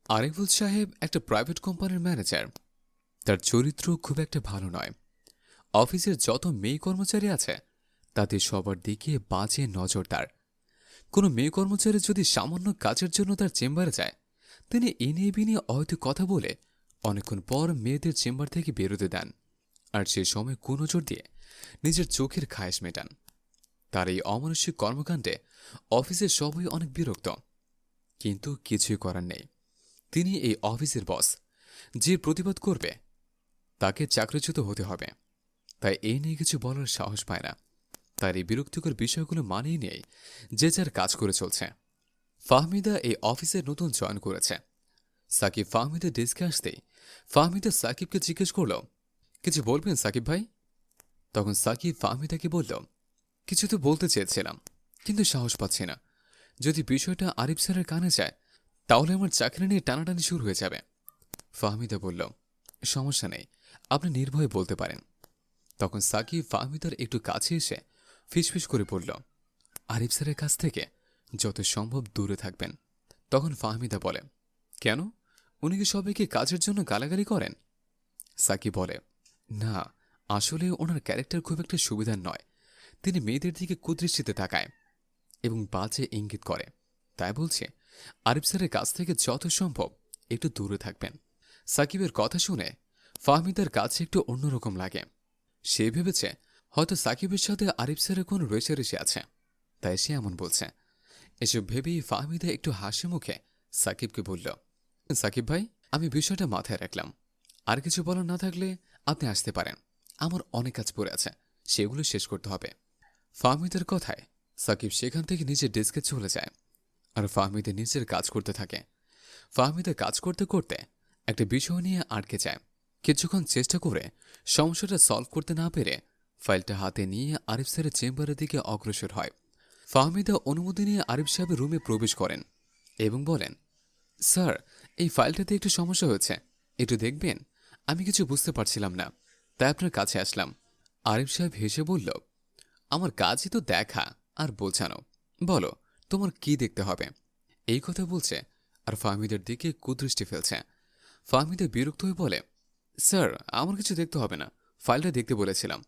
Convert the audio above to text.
আরিফুল সাহেব একটা প্রাইভেট কোম্পানির ম্যানেজার। তার চরিত্র খুব একটা ভালো নয়। অফিসের যত মেয়ে কর্মচারী আছে তাদের সবার দিকে বাজে নজর তার। কোনো মেয়ে কর্মচারী যদি সামান্য কাজের জন্য তার চেম্বারে যায়, তিনি ইনিয়ে বিনিয়ে হয়তো কথা বলে অনেকক্ষণ পর মেয়েদের চেম্বার থেকে বেরোতে দেন, আর সে সময় কুনজর দিয়ে নিজের চোখের খায়েশ মেটান। তার এই অমানুষিক কর্মকাণ্ডে অফিসের সবাই অনেক বিরক্ত, কিন্তু কিছুই করার নেই। তিনি এই অফিসের বস। যে প্রতিবাদ করবে তাকে চাকরিচ্যুত হতে হবে। তাই এই নিয়ে কিছু বলার সাহস পায় না। তার এই বিরক্তিকর বিষয়গুলো মানিয়ে নিয়েই যে যার কাজ করে চলছে। ফাহমিদা এই অফিসে নতুন জয়েন করেছে। সাকিব ফাহমিদের ডেস্কে আসতেই ফাহমিদা সাকিবকে জিজ্ঞেস করল, কিছু বলবেন সাকিব ভাই? তখন সাকিব ফাহমিদাকে বলল, কিছু তো বলতে চেয়েছিলাম, কিন্তু সাহস পাচ্ছি না। যদি বিষয়টা আরিফ স্যারের কানে যায় তাহলে আমার চাকরি নিয়ে টানাটানি শুরু হয়ে যাবে। ফাহমিদা বলল, সমস্যা নেই, আপনি নির্ভয়ে বলতে পারেন। তখন সাকিব ফাহমিদার একটু কাছে এসে ফিসফিস করে বলল, আরিফ স্যারের কাছ থেকে যত সম্ভব দূরে থাকবেন। তখন ফাহমিদা বলে, কেন? উনি কি সবাইকে কাজের জন্য গালাগালি করেন? সাকিব বলে, না, আসলে ওনার ক্যারেক্টার খুব একটা সুবিধার নয়। তিনি মেয়েদের দিকে কুদৃষ্টিতে তাকায় এবং বাজে ইঙ্গিত করে। তাই বলছে, আরিফ স্যারের কাছ থেকে যত সম্ভব একটু দূরে থাকবেন। সাকিবের কথা শুনে ফাহমিদার কাছে একটু অন্যরকম লাগে। সে ভেবেছে হয়তো সাকিবের সাথে আরিফ স্যারের কোনো রেষারেষি আছে, তাই সে এমন বলছে। এসব ভেবেই ফাহমিদা একটু হাসি মুখে সাকিবকে বলল, সাকিব ভাই, আমি বিষয়টা মাথায় রাখলাম। আর কিছু বলার না থাকলে আপনি আসতে পারেন। আমার অনেক কাজ পড়ে আছে, সেগুলো শেষ করতে হবে। ফাহমিদার কথায় সাকিব সেখান থেকে নিজের ডেস্কে চলে যায়, আর ফাহমিদা নিজের কাজ করতে থাকে। ফাহমিদা কাজ করতে করতে একটা বিষয় নিয়ে আটকে যায়। কিছুক্ষণ চেষ্টা করে সমস্যাটা সলভ করতে না পেরে ফাইলটা হাতে নিয়ে আরিফ স্যারের চেম্বারের দিকে অগ্রসর হয়। ফাহমিদা অনুমতি নিয়ে আরিফ সাহেবের রুমে প্রবেশ করেন এবং বলেন, স্যার, এই ফাইলটাতে একটু সমস্যা হয়েছে, একটু দেখবেন? আমি কিছু বুঝতে পারছিলাম না, তাই আপনার কাছে আসলাম। আরিফ সাহেব হেসে বলল, আমার কাজই তো দেখা আর বোঝানো। বলো, তোমার কি দেখতে হবে? এই কথা বলছে আর ফাহমিদের দিকে কুদৃষ্টি ফেলছে। ফাহমিদা বিরক্ত হয়ে বলে, স্যার, আমার কিছু দেখতে হবে না, ফাইলটা দেখতে বলেছিলাম।